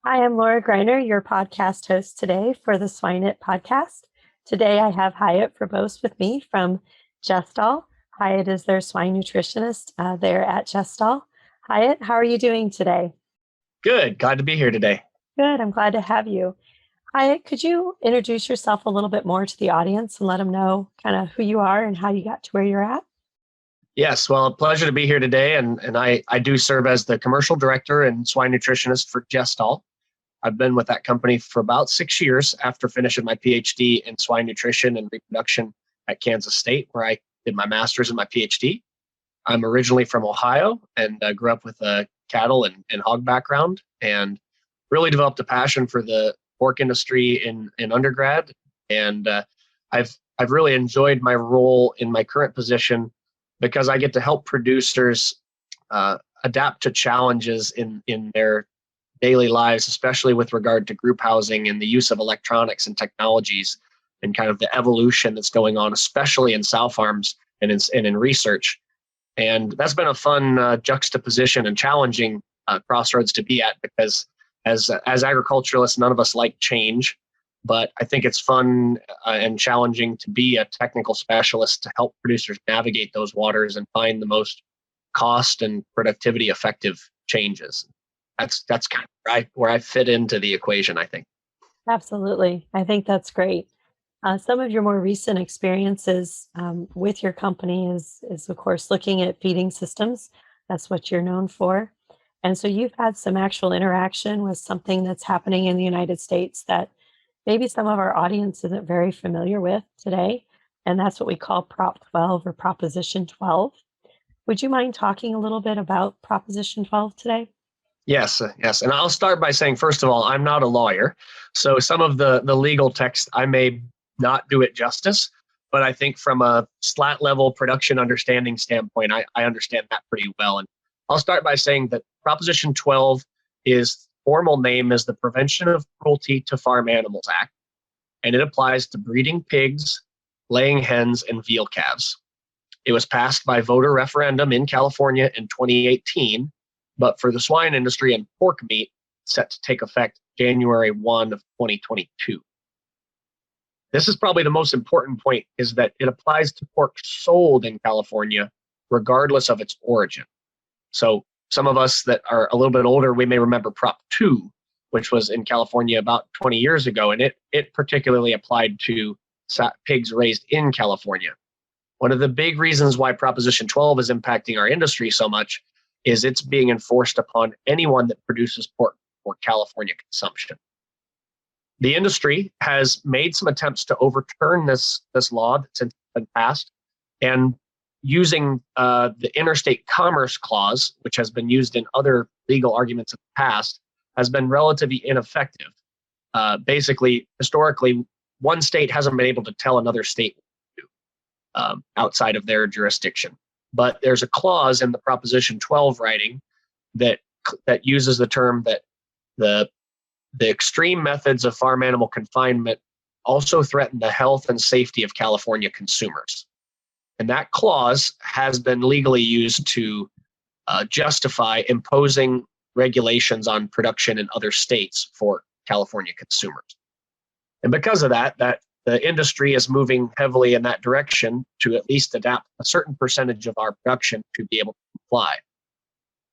Hi, I'm Laura Greiner, your podcast host today for the Swine podcast. Today I have Hyatt Frobose with me from 𝘗𝘀. Hyatt is their swine nutritionist there at 𝘗𝘀. Hyatt, how are you doing today? Good. Glad to be here today. Good, I'm glad to have you. Hyatt, could you introduce yourself a little bit more to the audience and let them know kind of who you are and how you got to where you're at? Yes, well, a pleasure to be here today. And I do serve as the commercial director and swine nutritionist for 𝘗𝘀. I've been with that company for about 6 years after finishing my Ph.D. in swine nutrition and reproduction at Kansas State, where I did my master's and my Ph.D. I'm originally from Ohio and grew up with a cattle and hog background, and really developed a passion for the pork industry in undergrad. And I've really enjoyed my role in my current position because I get to help producers adapt to challenges in their daily lives, especially with regard to group housing and the use of electronics and technologies and kind of the evolution that's going on, especially in sow farms and in research. And that's been a fun juxtaposition and challenging crossroads to be at, because as agriculturalists, none of us like change, but I think it's fun and challenging to be a technical specialist to help producers navigate those waters and find the most cost and productivity effective changes. That's kind of where I fit into the equation, I think. Absolutely. I think that's great. Some of your more recent experiences with your company is of course, looking at feeding systems. That's what you're known for. And so you've had some actual interaction with something that's happening in the United States that maybe some of our audience isn't very familiar with today. And that's what we call Prop 12 or Proposition 12. Would you mind talking a little bit about Proposition 12 today? Yes. And I'll start by saying, first of all, I'm not a lawyer. So some of the legal text, I may not do it justice, but I think from a slat level production understanding standpoint, I understand that pretty well. And I'll start by saying that Proposition 12 is formal name is the Prevention of Cruelty to Farm Animals Act, and it applies to breeding pigs, laying hens, and veal calves. It was passed by voter referendum in California in 2018, but for the swine industry and pork meat, set to take effect January 1 of 2022. This is probably the most important point, is that it applies to pork sold in California, regardless of its origin. So some of us that are a little bit older, we may remember Prop 2, which was in California about 20 years ago, and it particularly applied to pigs raised in California. One of the big reasons why Proposition 12 is impacting our industry so much is it's being enforced upon anyone that produces pork for California consumption. The industry has made some attempts to overturn this law that's been passed, and using the interstate commerce clause, which has been used in other legal arguments in the past, has been relatively ineffective. Basically, historically, one state hasn't been able to tell another state what to do outside of their jurisdiction. But there's a clause in the Proposition 12 writing that uses the term that the extreme methods of farm animal confinement also threaten the health and safety of California consumers. And that clause has been legally used to justify imposing regulations on production in other states for California consumers. And because of that the industry is moving heavily in that direction to at least adapt a certain percentage of our production to be able to comply.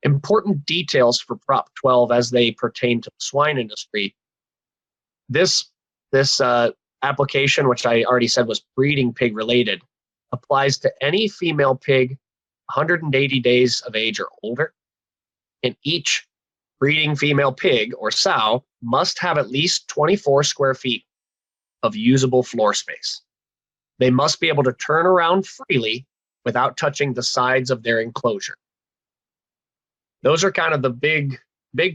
Important details for Prop 12 as they pertain to the swine industry. This application, which I already said was breeding pig related, applies to any female pig 180 days of age or older, and each breeding female pig or sow must have at least 24 square feet of usable floor space. They must be able to turn around freely without touching the sides of their enclosure. Those are kind of the big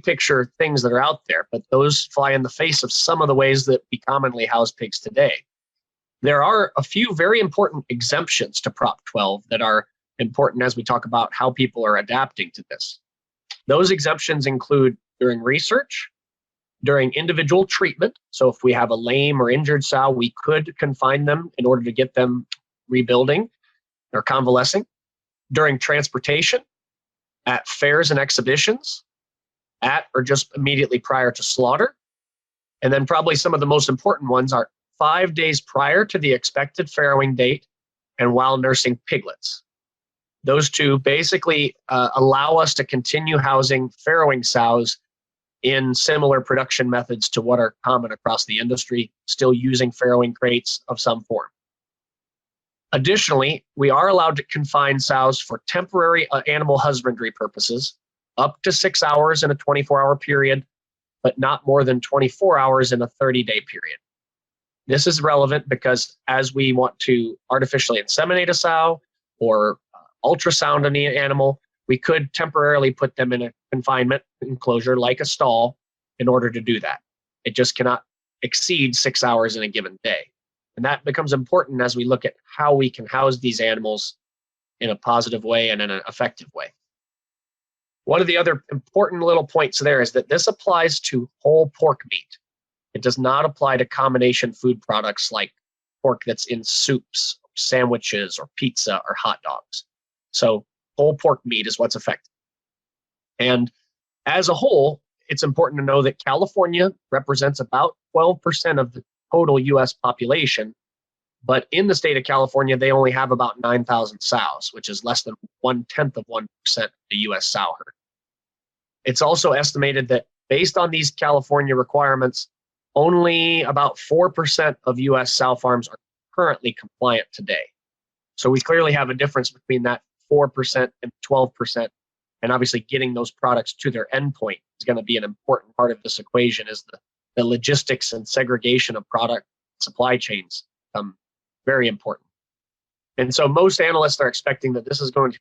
picture things that are out there, but those fly in the face of some of the ways that we commonly house pigs today. There are a few very important exemptions to Prop 12 that are important as we talk about how people are adapting to this. Those exemptions include during research, during individual treatment. So if we have a lame or injured sow, we could confine them in order to get them rebuilding or convalescing. During transportation, at fairs and exhibitions, at or just immediately prior to slaughter. And then probably some of the most important ones are 5 days prior to the expected farrowing date and while nursing piglets. Those two basically allow us to continue housing farrowing sows in similar production methods to what are common across the industry, still using farrowing crates of some form. Additionally, we are allowed to confine sows for temporary animal husbandry purposes up to 6 hours in a 24-hour period, but not more than 24 hours in a 30-day period. This is relevant because as we want to artificially inseminate a sow or ultrasound an animal, we could temporarily put them in a confinement enclosure like a stall in order to do that. It just cannot exceed 6 hours in a given day. And that becomes important as we look at how we can house these animals in a positive way and in an effective way. One of the other important little points there is that this applies to whole pork meat. It does not apply to combination food products like pork that's in soups, or sandwiches, or pizza, or hot dogs. So whole pork meat is what's affected. And as a whole, it's important to know that California represents about 12% of the total US population, but in the state of California, they only have about 9,000 sows, which is less than 1/10 of 1% of the US sow herd. It's also estimated that based on these California requirements, only about 4% of US sow farms are currently compliant today. So we clearly have a difference between that 4% and 12%. And obviously getting those products to their endpoint is going to be an important part of this equation as the logistics and segregation of product supply chains become very important. And so most analysts are expecting that this is going to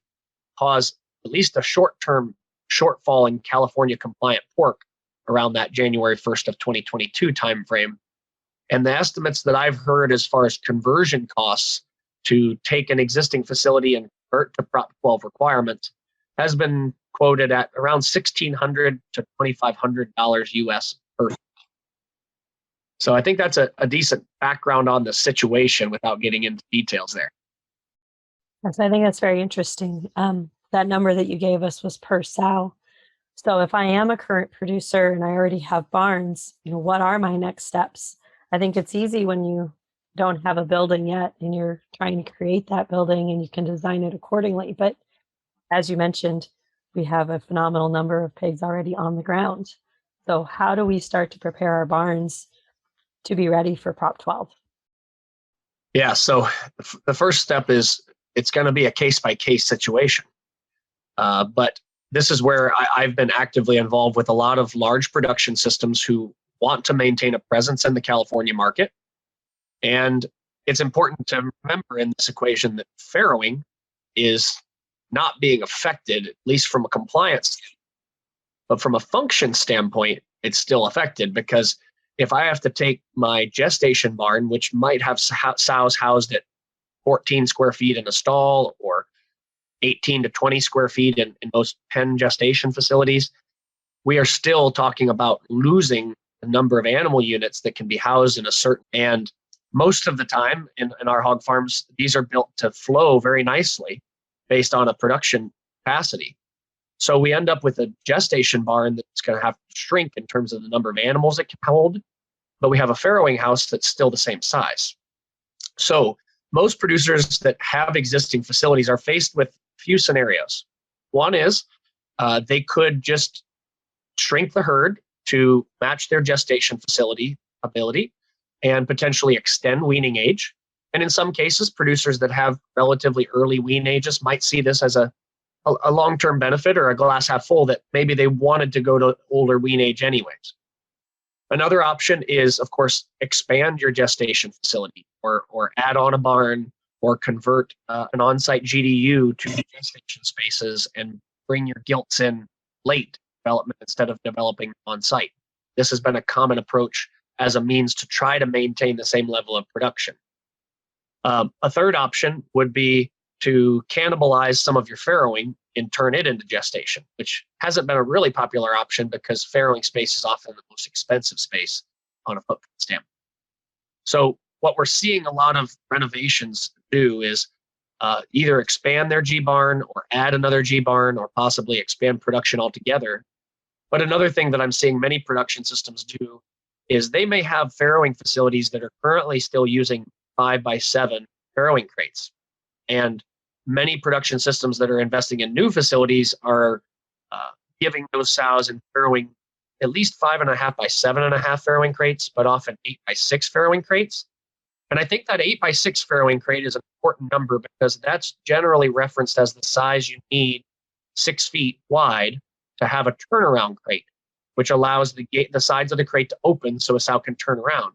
cause at least a short-term shortfall in California compliant pork around that January 1st of 2022 timeframe. And the estimates that I've heard as far as conversion costs to take an existing facility and convert to Prop 12 requirements has been quoted at around $1,600 to $2,500 US per. So I think that's a decent background on the situation without getting into details there. Yes, I think that's very interesting. That number that you gave us was per sow. So if I am a current producer and I already have barns, what are my next steps? I think it's easy when you don't have a building yet and you're trying to create that building and you can design it accordingly. But as you mentioned, we have a phenomenal number of pigs already on the ground. So how do we start to prepare our barns to be ready for Prop 12? Yeah, so the first step is it's going to be a case-by-case situation. But this is where I've been actively involved with a lot of large production systems who want to maintain a presence in the California market. And it's important to remember in this equation that farrowing is not being affected, at least from a compliance standpoint. But from a function standpoint, it's still affected because if I have to take my gestation barn, which might have sows housed at 14 square feet in a stall or 18 to 20 square feet in most pen gestation facilities, we are still talking about losing the number of animal units that can be housed in a certain, and most of the time in our hog farms, these are built to flow very nicely based on a production capacity. So we end up with a gestation barn that's going to have to shrink in terms of the number of animals it can hold, but we have a farrowing house that's still the same size. So most producers that have existing facilities are faced with a few scenarios. One is they could just shrink the herd to match their gestation facility ability and potentially extend weaning age. And in some cases, producers that have relatively early wean ages might see this as a long-term benefit or a glass half full that maybe they wanted to go to older wean age anyways. Another option is, of course, expand your gestation facility or add on a barn or convert an on-site GDU to gestation spaces and bring your gilts in late development instead of developing on-site. This has been a common approach as a means to try to maintain the same level of production. A third option would be to cannibalize some of your farrowing and turn it into gestation, which hasn't been a really popular option because farrowing space is often the most expensive space on a footprint standpoint. So what we're seeing a lot of renovations do is either expand their G barn or add another G barn or possibly expand production altogether But another thing that I'm seeing many production systems do is they may have farrowing facilities that are currently still using 5x7 farrowing crates. And many production systems that are investing in new facilities are giving those sows and farrowing at least 5.5 by 7.5 farrowing crates, but often 8x6 farrowing crates. And I think that 8x6 farrowing crate is an important number because that's generally referenced as the size you need 6 feet wide to have a turnaround crate, which allows the sides of the crate to open so a sow can turn around.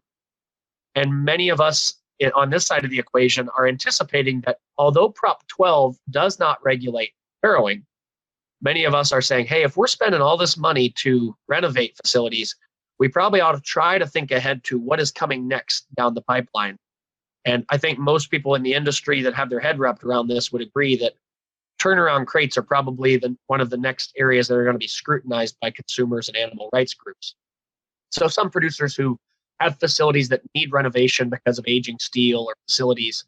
And many of us on this side of the equation are anticipating that although Prop 12 does not regulate farrowing, many of us are saying, hey, if we're spending all this money to renovate facilities, we probably ought to try to think ahead to what is coming next down the pipeline. And I think most people in the industry that have their head wrapped around this would agree that turnaround crates are probably one of the next areas that are going to be scrutinized by consumers and animal rights groups. So some producers who have facilities that need renovation because of aging steel or facilities,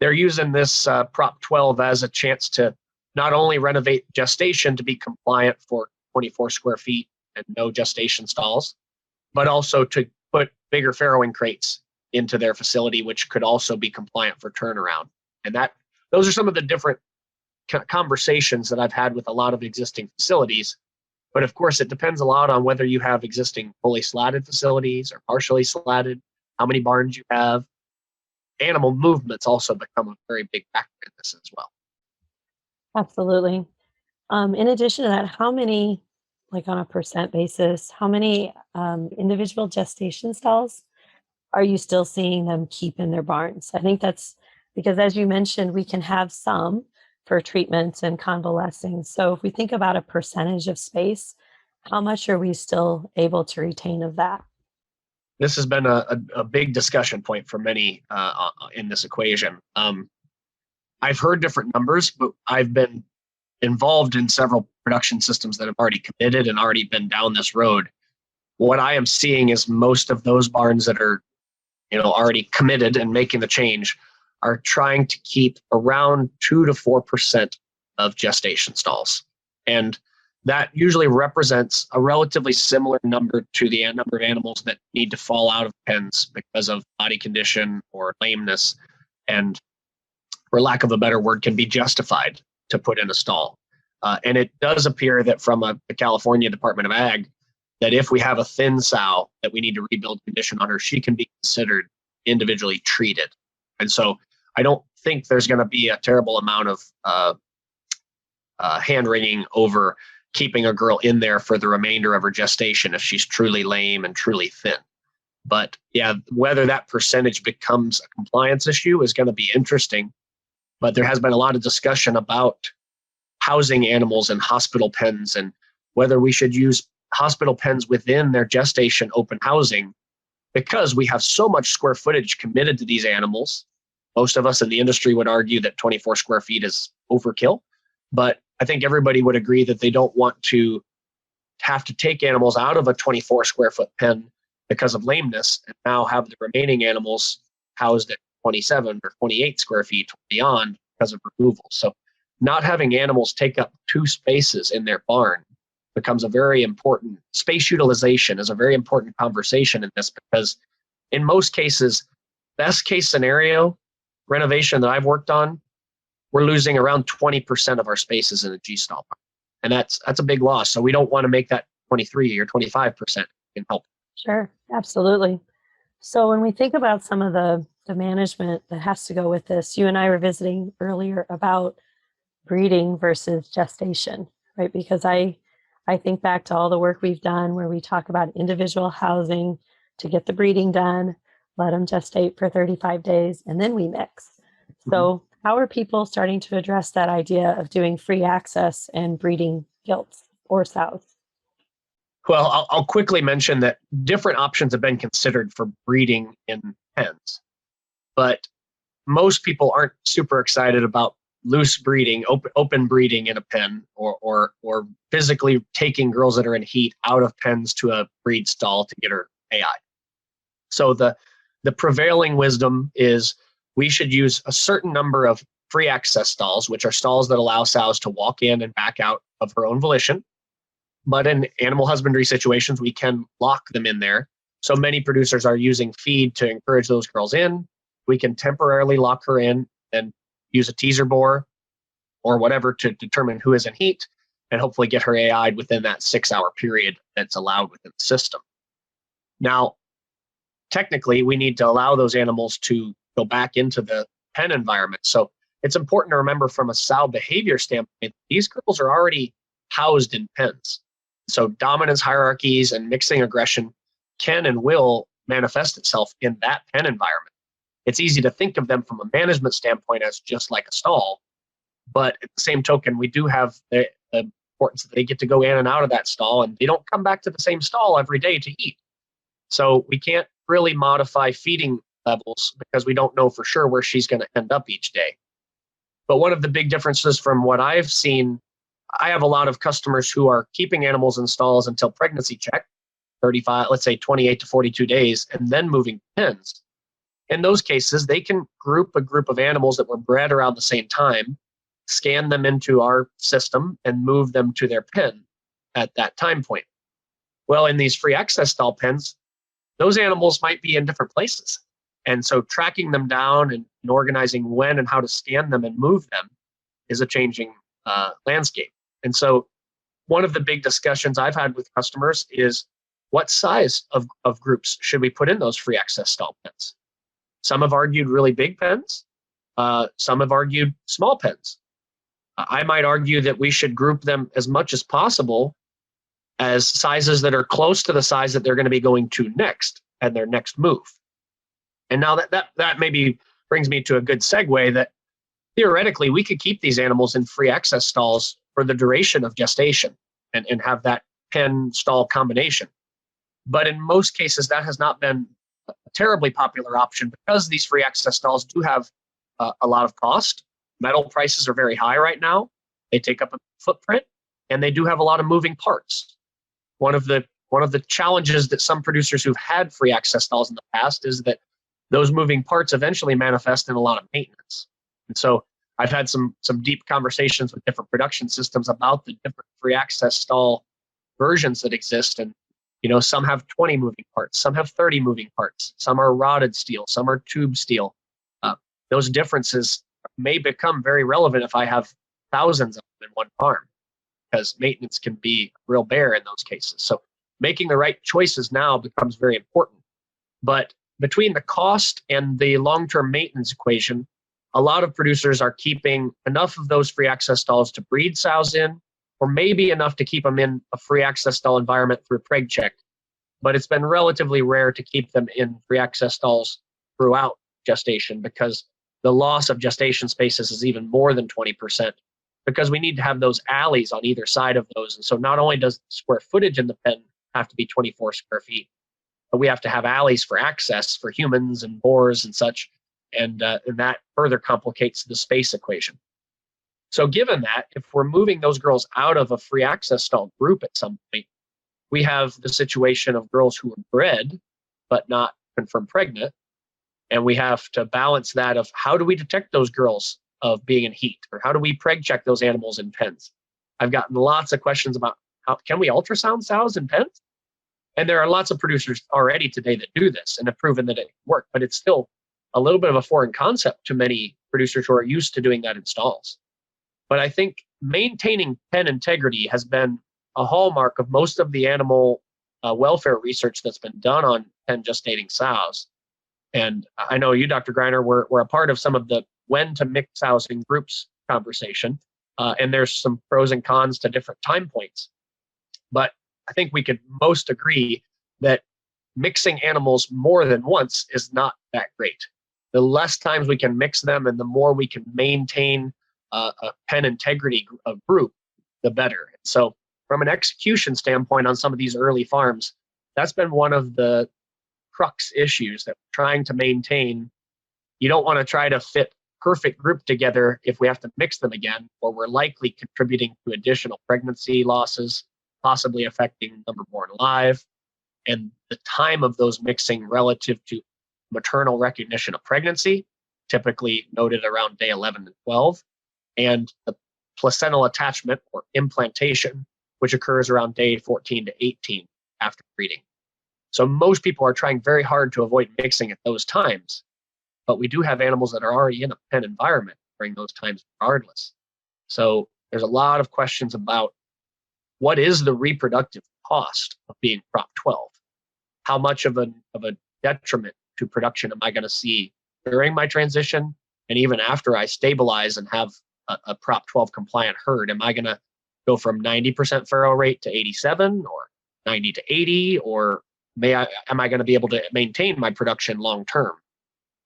they're using this Prop 12 as a chance to not only renovate gestation to be compliant for 24 square feet and no gestation stalls, but also to put bigger farrowing crates into their facility, which could also be compliant for turnaround. And those are some of the different conversations that I've had with a lot of existing facilities. But of course, it depends a lot on whether you have existing fully slatted facilities or partially slatted, how many barns you have. Animal movements also become a very big factor in this as well. Absolutely. In addition to that, how many, like on a percent basis, how many individual gestation stalls are you still seeing them keep in their barns? I think that's because, as you mentioned, we can have some for treatments and convalescing. So if we think about a percentage of space, how much are we still able to retain of that? This has been a big discussion point for many in this equation. I've heard different numbers, but I've been involved in several production systems that have already committed and already been down this road. What I am seeing is most of those barns that are, already committed and making the change are trying to keep around 2 to 4% of gestation stalls. And that usually represents a relatively similar number to the number of animals that need to fall out of pens because of body condition or lameness, and for lack of a better word, can be justified to put in a stall. And it does appear that from the California Department of Ag, that if we have a thin sow that we need to rebuild condition on her, she can be considered individually treated. And so I don't think there's going to be a terrible amount of hand-wringing over keeping a girl in there for the remainder of her gestation if she's truly lame and truly thin. But yeah, whether that percentage becomes a compliance issue is going to be interesting. But there has been a lot of discussion about housing animals in hospital pens and whether we should use hospital pens within their gestation open housing, because we have so much square footage committed to these animals. Most of us in the industry would argue that 24 square feet is overkill, but I think everybody would agree that they don't want to have to take animals out of a 24 square foot pen because of lameness and now have the remaining animals housed at 27 or 28 square feet or beyond because of removal. So not having animals take up 2 spaces in their barn becomes a very important, space utilization is a very important conversation in this, because in most cases, best case scenario renovation that I've worked on, we're losing around 20% of our spaces in a G stall barn. And that's a big loss. So we don't want to make that 23 or 25% in help. Sure, absolutely. So when we think about some of the management that has to go with this, you and I were visiting earlier about breeding versus gestation, right? Because I think back to all the work we've done where we talk about individual housing to get the breeding done, let them gestate for 35 days, and then we mix. So how are people starting to address that idea of doing free access and breeding gilts or sows? Well, I'll quickly mention that different options have been considered for breeding in pens, but most people aren't super excited about loose breeding, open breeding in a pen, or physically taking girls that are in heat out of pens to a breed stall to get her AI. So the prevailing wisdom is we should use a certain number of free access stalls, which are stalls that allow sows to walk in and back out of her own volition. But in animal husbandry situations, we can lock them in there. So many producers are using feed to encourage those girls in. We can temporarily lock her in and use a teaser bore or whatever to determine who is in heat and hopefully get her AI'd within that 6-hour period that's allowed within the system. Now, technically, we need to allow those animals to go back into the pen environment. So it's important to remember from a sow behavior standpoint, these girls are already housed in pens. So dominance hierarchies and mixing aggression can and will manifest itself in that pen environment. It's easy to think of them from a management standpoint as just like a stall, but at the same token, we do have the importance that they get to go in and out of that stall, and they don't come back to the same stall every day to eat. So we can't really modify feeding levels because we don't know for sure where she's going to end up each day. But one of the big differences from what I've seen, I have a lot of customers who are keeping animals in stalls until pregnancy check, 35, let's say 28 to 42 days, and then moving pens. In those cases, they can group a group of animals that were bred around the same time, scan them into our system, and move them to their pen at that time point. Well, in these free access stall pens, those animals might be in different places. And so tracking them down and organizing when and how to scan them and move them is a changing landscape. And so one of the big discussions I've had with customers is what size of groups should we put in those free access stall pens? Some have argued really big pens. Some have argued small pens. I might argue that we should group them as much as possible as sizes that are close to the size that they're going to be going to next and their next move. And now that maybe brings me to a good segue that theoretically we could keep these animals in free access stalls for the duration of gestation and have that pen stall combination. But in most cases, that has not been a terribly popular option because these free access stalls do have a lot of cost. Metal prices are very high right now. They take up a footprint, and they do have a lot of moving parts. One of the challenges that some producers who've had free access stalls in the past is that those moving parts eventually manifest in a lot of maintenance. And so I've had some deep conversations with different production systems about the different free access stall versions that exist. And some have 20 moving parts, some have 30 moving parts, some are rotted steel, some are tube steel. Those differences may become very relevant if I have thousands of them in one farm, because maintenance can be a real bear in those cases. So making the right choices now becomes very important. But between the cost and the long-term maintenance equation, a lot of producers are keeping enough of those free access stalls to breed sows in, or maybe enough to keep them in a free access stall environment through preg check. But it's been relatively rare to keep them in free access stalls throughout gestation because the loss of gestation spaces is even more than 20%, because we need to have those alleys on either side of those. And so not only does the square footage in the pen have to be 24 square feet, but we have to have alleys for access for humans and boars and such. And that further complicates the space equation. So given that, if we're moving those girls out of a free access stall group at some point, we have the situation of girls who are bred but not confirmed pregnant. And we have to balance that of how do we detect those girls of being in heat, or how do we preg check those animals in pens? I've gotten lots of questions about how can we ultrasound sows in pens? And there are lots of producers already today that do this and have proven that it works, but it's still a little bit of a foreign concept to many producers who are used to doing that in stalls. But I think maintaining pen integrity has been a hallmark of most of the animal welfare research that's been done on pen gestating sows. And I know you, Dr. Greiner, were a part of some of the when to mix sows in groups conversation. And there's some pros and cons to different time points. But I think we could most agree that mixing animals more than once is not that great. The less times we can mix them and the more we can maintain a pen integrity of group, the better. So from an execution standpoint on some of these early farms, that's been one of the crux issues that we're trying to maintain. You don't want to try to fit perfect group together if we have to mix them again, or we're likely contributing to additional pregnancy losses, possibly affecting number born alive, and the time of those mixing relative to maternal recognition of pregnancy, typically noted around day 11 and 12, and the placental attachment or implantation which occurs around day 14 to 18 after breeding. So most people are trying very hard to avoid mixing at those times, but we do have animals that are already in a pen environment during those times regardless. So there's a lot of questions about what is the reproductive cost of being Prop 12? How much of a detriment to production am I going to see during my transition and even after I stabilize and have a Prop 12 compliant herd? Am I going to go from 90% farrow rate to 87 or 90 to 80, or am I going to be able to maintain my production long term?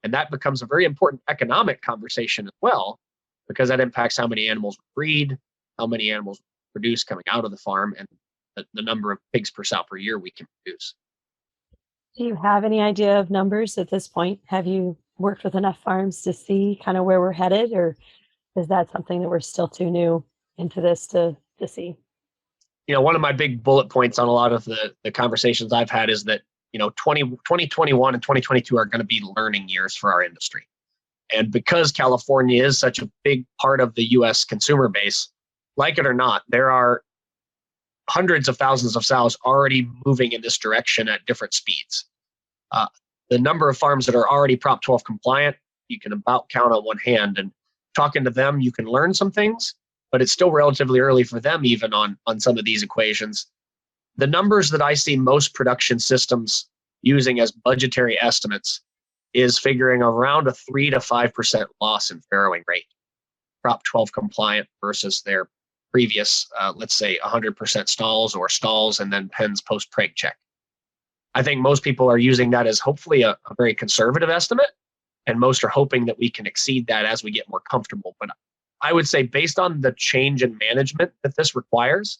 And that becomes a very important economic conversation as well, because that impacts how many animals we breed, how many animals we produce coming out of the farm, and the number of pigs per sow per year we can produce. Do you have any idea of numbers at this point? Have you worked with enough farms to see kind of where we're headed, or is that something that we're still too new into this to see? One of my big bullet points on a lot of the conversations I've had is that 2021 and 2022 are going to be learning years for our industry. And because California is such a big part of the US consumer base, like it or not, there are hundreds of thousands of sows already moving in this direction at different speeds. The number of farms that are already Prop 12 compliant, you can about count on one hand. And talking to them, you can learn some things, but it's still relatively early for them even on some of these equations. The numbers that I see most production systems using as budgetary estimates is figuring around a 3 to 5% loss in farrowing rate, Prop 12 compliant versus their previous, let's say 100% stalls and then pens post-preg check. I think most people are using that as hopefully a very conservative estimate, and most are hoping that we can exceed that as we get more comfortable. But I would say based on the change in management that this requires,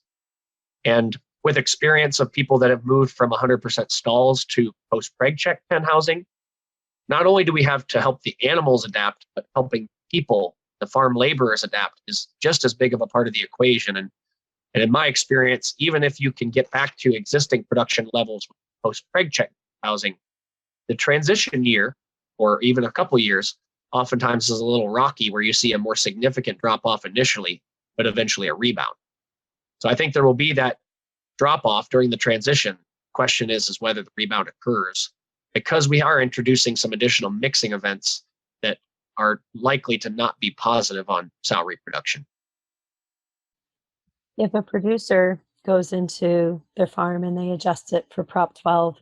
and with experience of people that have moved from 100% stalls to post-preg check pen housing, not only do we have to help the animals adapt, but helping people, the farm laborers adapt, is just as big of a part of the equation. And in my experience, even if you can get back to existing production levels with post-preg check housing, the transition year, or even a couple years, oftentimes is a little rocky, where you see a more significant drop-off initially, but eventually a rebound. So I think there will be that drop-off during the transition. Question is whether the rebound occurs, because we are introducing some additional mixing events that are likely to not be positive on sow reproduction. If a producer goes into their farm and they adjust it for Prop 12,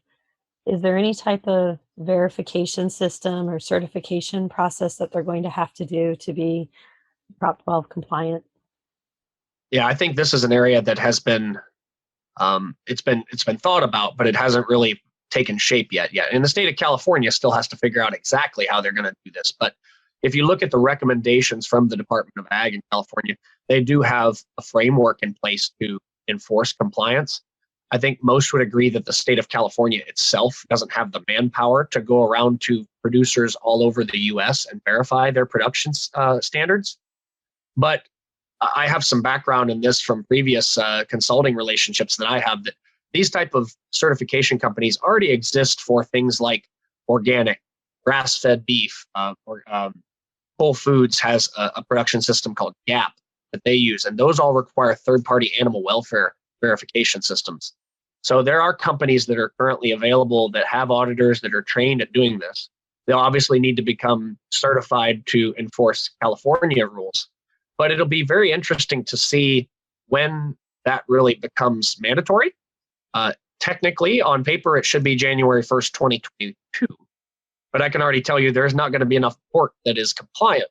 is there any type of verification system or certification process that they're going to have to do to be Prop 12 compliant? Yeah, I think this is an area that has been it's been thought about, but it hasn't really taken shape yet. And the state of California still has to figure out exactly how they're going to do this. But if you look at the recommendations from the Department of Ag in California, they do have a framework in place to enforce compliance. I think most would agree that the state of California itself doesn't have the manpower to go around to producers all over the US and verify their production standards. But I have some background in this from previous consulting relationships that I have, that these type of certification companies already exist for things like organic, grass-fed beef. Whole Foods has a production system called GAP that they use, and those all require third-party animal welfare verification systems. So there are companies that are currently available that have auditors that are trained at doing this. They'll obviously need to become certified to enforce California rules, but it'll be very interesting to see when that really becomes mandatory. Technically, on paper, it should be January 1st, 2022. But I can already tell you there's not going to be enough pork that is compliant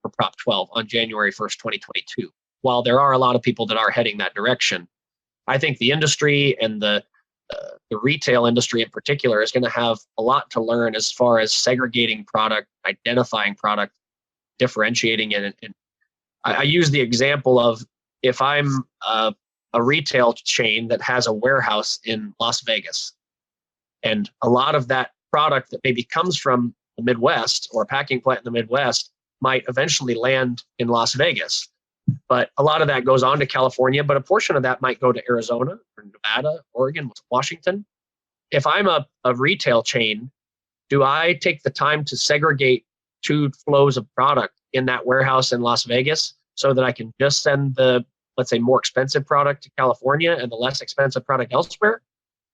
for Prop 12 on January 1st, 2022. While there are a lot of people that are heading that direction, I think the industry and the retail industry in particular is going to have a lot to learn as far as segregating product, identifying product, differentiating it. And I use the example of, if I'm a retail chain that has a warehouse in Las Vegas, and a lot of that product that maybe comes from the Midwest or a packing plant in the Midwest might eventually land in Las Vegas. But a lot of that goes on to California, but a portion of that might go to Arizona or Nevada, Oregon, Washington. If I'm a retail chain, do I take the time to segregate two flows of product in that warehouse in Las Vegas so that I can just send the let's say, more expensive product to California and the less expensive product elsewhere?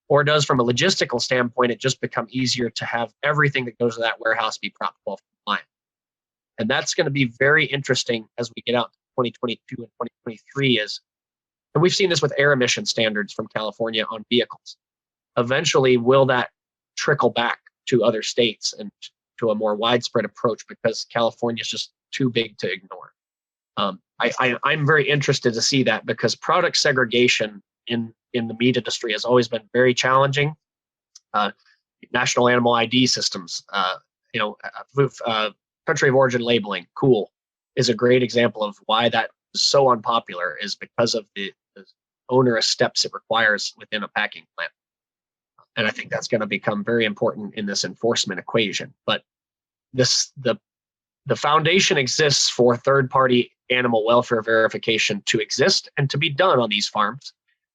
Or does, from a logistical standpoint, it just become easier to have everything that goes to that warehouse be Prop 12 compliant? And that's going to be very interesting as we get out to 2022 and 2023 and we've seen this with air emission standards from California on vehicles. Eventually, will that trickle back to other states and to a more widespread approach, because California is just too big to ignore? I'm very interested to see that, because product segregation in the meat industry has always been very challenging. National animal ID systems, country of origin labeling, cool, is a great example of why that is so unpopular, is because of the onerous steps it requires within a packing plant. And I think that's going to become very important in this enforcement equation. But the foundation exists for third-party animal welfare verification to exist and to be done on these farms.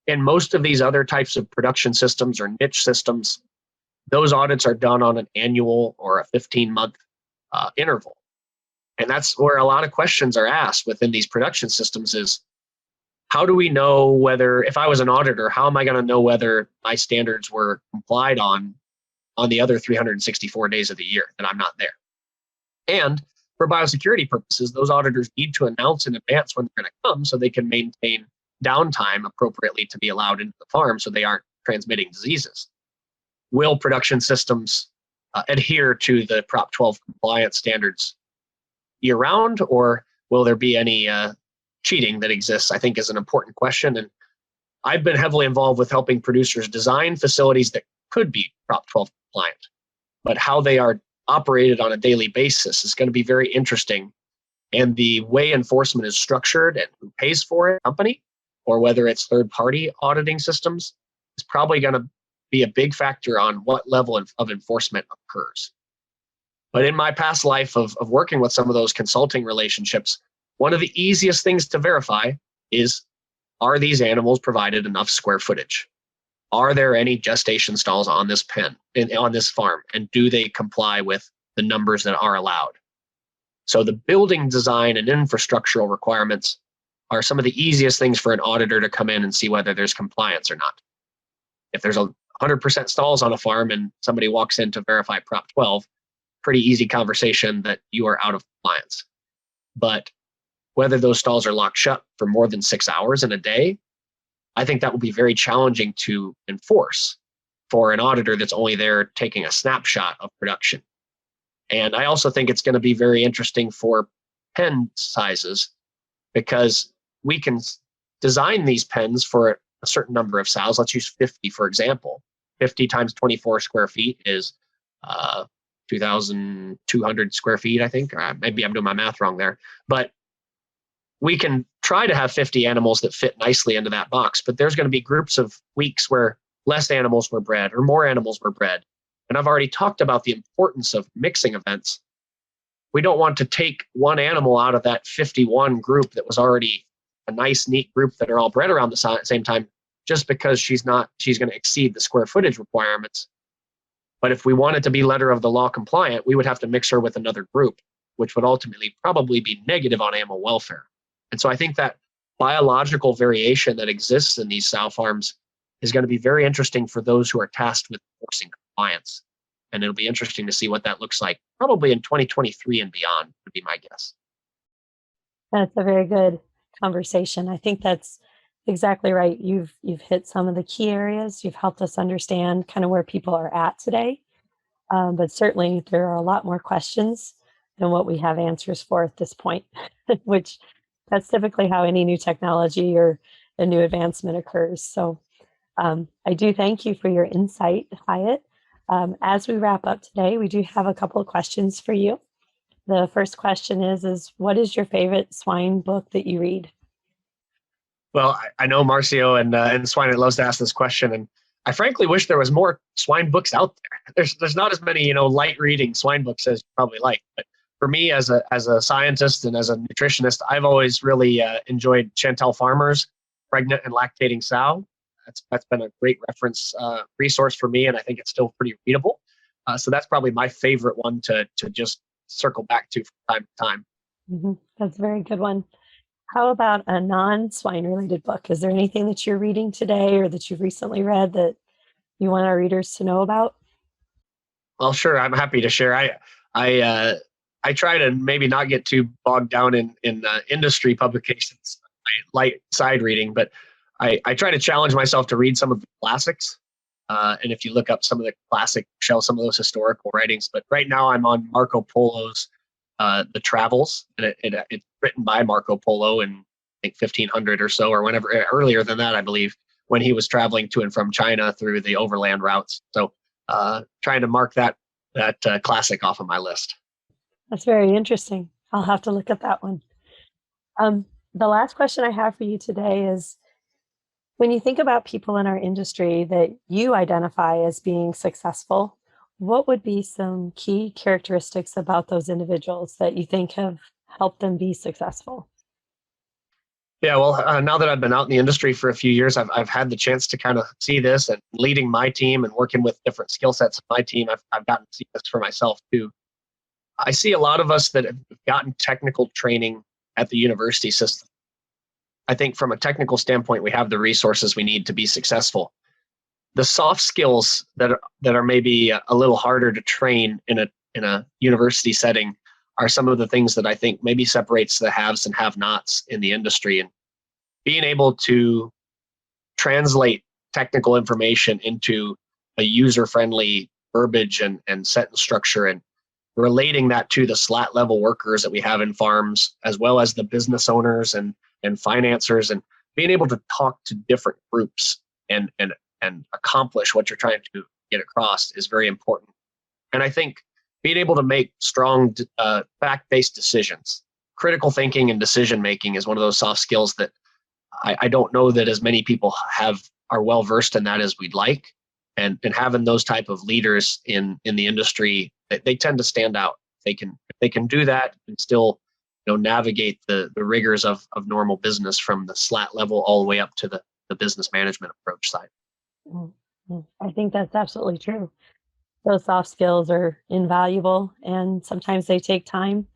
And most of these other types of production systems or niche systems, those audits are done on an annual or a 15-month interval. And that's where a lot of questions are asked within these production systems is, how do we know whether, if I was an auditor, how am I going to know whether my standards were complied on the other 364 days of the year that I'm not there? And for biosecurity purposes, those auditors need to announce in advance when they're going to come so they can maintain downtime appropriately to be allowed into the farm so they aren't transmitting diseases. Will production systems adhere to the Prop 12 compliance standards year round, or will there be any cheating that exists? I think is an important question. And I've been heavily involved with helping producers design facilities that could be Prop 12 compliant, but how they are operated on a daily basis is going to be very interesting. And the way enforcement is structured and who pays for it, company, or whether it's third-party auditing systems, is probably going to be a big factor on what level of enforcement occurs. But in my past life of working with some of those consulting relationships, one of the easiest things to verify is, are these animals provided enough square footage? Are there any gestation stalls on this pen, on this farm? And do they comply with the numbers that are allowed? So the building design and infrastructural requirements are some of the easiest things for an auditor to come in and see whether there's compliance or not. If there's 100% stalls on a farm and somebody walks in to verify Prop 12, pretty easy conversation that you are out of compliance. But whether those stalls are locked shut for more than 6 hours in a day, I think that will be very challenging to enforce for an auditor that's only there taking a snapshot of production. And I also think it's going to be very interesting for pen sizes, because we can design these pens for a certain number of sows. Let's use 50, for example. 50 times 24 square feet is 2,200 square feet, I think. Maybe I'm doing my math wrong there. But we can try to have 50 animals that fit nicely into that box, but there's going to be groups of weeks where less animals were bred or more animals were bred. And I've already talked about the importance of mixing events. We don't want to take one animal out of that 51 group that was already a nice, neat group that are all bred around the same time, just because she's going to exceed the square footage requirements. But if we wanted to be letter of the law compliant, we would have to mix her with another group, which would ultimately probably be negative on animal welfare. And so I think that biological variation that exists in these sow farms is going to be very interesting for those who are tasked with enforcing compliance. And it'll be interesting to see what that looks like, probably in 2023 and beyond, would be my guess. That's a very good conversation. I think that's exactly right. You've hit some of the key areas. You've helped us understand kind of where people are at today. But certainly there are a lot more questions than what we have answers for at this point, which that's typically how any new technology or a new advancement occurs. So I do thank you for your insight, Hyatt. As we wrap up today, we do have a couple of questions for you. The first question is what is your favorite swine book that you read? Well, I know Marcio and Swine loves to ask this question, and I frankly wish there was more swine books out there. There's not as many, light reading swine books as you probably like. But for me, as a scientist and as a nutritionist, I've always really enjoyed Chantal Farmer's Pregnant and Lactating Sow. That's been a great reference resource for me, and I think it's still pretty readable. So that's probably my favorite one to just circle back to from time to time. Mm-hmm. That's a very good one. How about a non-swine related book? Is there anything that you're reading today or that you've recently read that you want our readers to know about? Well, sure, I'm happy to share. I try to maybe not get too bogged down in industry publications, light side reading, but I try to challenge myself to read some of the classics. And if you look up some of the classic, some of those historical writings. But right now I'm on Marco Polo's The Travels, and it's written by Marco Polo in I think 1500 or so, or whenever earlier than that, I believe, when he was traveling to and from China through the overland routes. So trying to mark that classic off of my list. That's very interesting. I'll have to look at that one. The last question I have for you today is, when you think about people in our industry that you identify as being successful, what would be some key characteristics about those individuals that you think have helped them be successful? Yeah, well, now that I've been out in the industry for a few years, I've had the chance to kind of see this, and leading my team and working with different skill sets of my team, I've gotten to see this for myself too. I see a lot of us that have gotten technical training at the university system. I think from a technical standpoint, we have the resources we need to be successful. The soft skills that are maybe a little harder to train in a university setting are some of the things that I think maybe separates the haves and have-nots in the industry. And being able to translate technical information into a user-friendly verbiage and sentence structure, and relating that to the slat level workers that we have in farms, as well as the business owners and financiers, and being able to talk to different groups and accomplish what you're trying to get across is very important. And I think being able to make strong fact-based decisions, critical thinking and decision making is one of those soft skills that I don't know that as many people are well versed in that as we'd like. And having those type of leaders in the industry, they tend to stand out. They can do that and still navigate the rigors of normal business from the slat level all the way up to the business management approach side. Mm-hmm. I think that's absolutely true. Those soft skills are invaluable, and sometimes they take time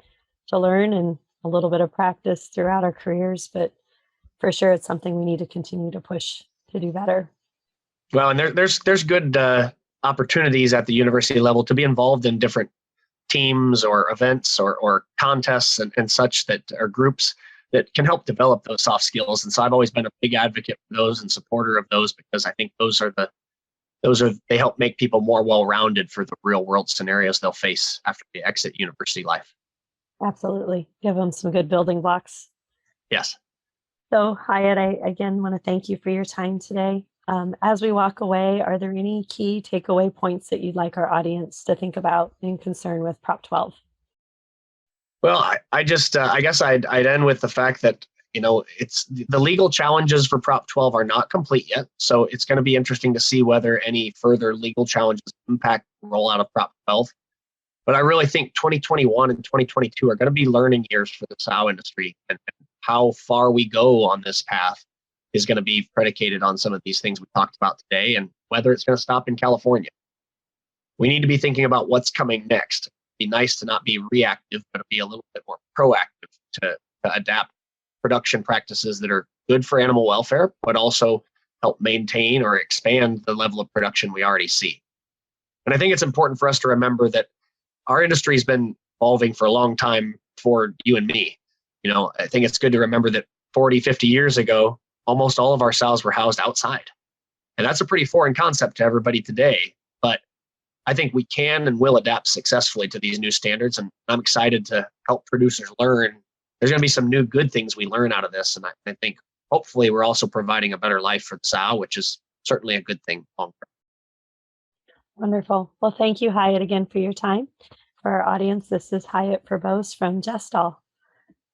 to learn and a little bit of practice throughout our careers, but for sure it's something we need to continue to push to do better. Well, and there's good opportunities at the university level to be involved in different teams or events or contests and such, that are groups that can help develop those soft skills. And so I've always been a big advocate for those and supporter of those, because I think they help make people more well-rounded for the real world scenarios they'll face after they exit university life. Absolutely. Give them some good building blocks. Yes. So Hyatt, I again want to thank you for your time today. As we walk away, are there any key takeaway points that you'd like our audience to think about in concern with Prop 12? Well, I guess I'd end with the fact that it's the legal challenges for Prop 12 are not complete yet. So it's going to be interesting to see whether any further legal challenges impact the rollout of Prop 12. But I really think 2021 and 2022 are going to be learning years for the sow industry, and how far we go on this path is going to be predicated on some of these things we talked about today, and whether it's going to stop in California. We need to be thinking about what's coming next. It'd be nice to not be reactive, but to be a little bit more proactive to adapt production practices that are good for animal welfare, but also help maintain or expand the level of production we already see. And I think it's important for us to remember that our industry has been evolving for a long time for you and me. I think it's good to remember that 40, 50 years ago, almost all of our sows were housed outside. And that's a pretty foreign concept to everybody today. But I think we can and will adapt successfully to these new standards. And I'm excited to help producers learn. There's going to be some new good things we learn out of this. And I think hopefully we're also providing a better life for the sow, which is certainly a good thing long term. Wonderful. Well, thank you, Hyatt, again for your time. For our audience, this is Hyatt Frobose from Gestation.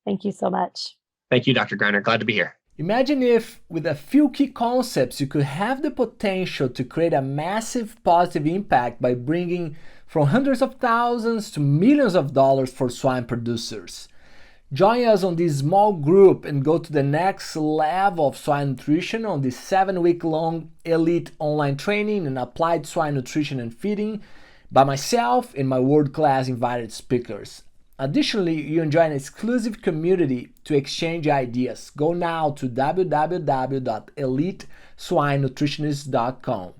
Thank you so much. Thank you, Dr. Greiner. Glad to be here. Imagine if, with a few key concepts, you could have the potential to create a massive positive impact by bringing from hundreds of thousands to millions of dollars for swine producers. Join us on this small group and go to the next level of swine nutrition on this 7-week-long elite online training in applied swine nutrition and feeding by myself and my world-class invited speakers. Additionally, you enjoy an exclusive community to exchange ideas. Go now to www.eliteswinenutritionist.com.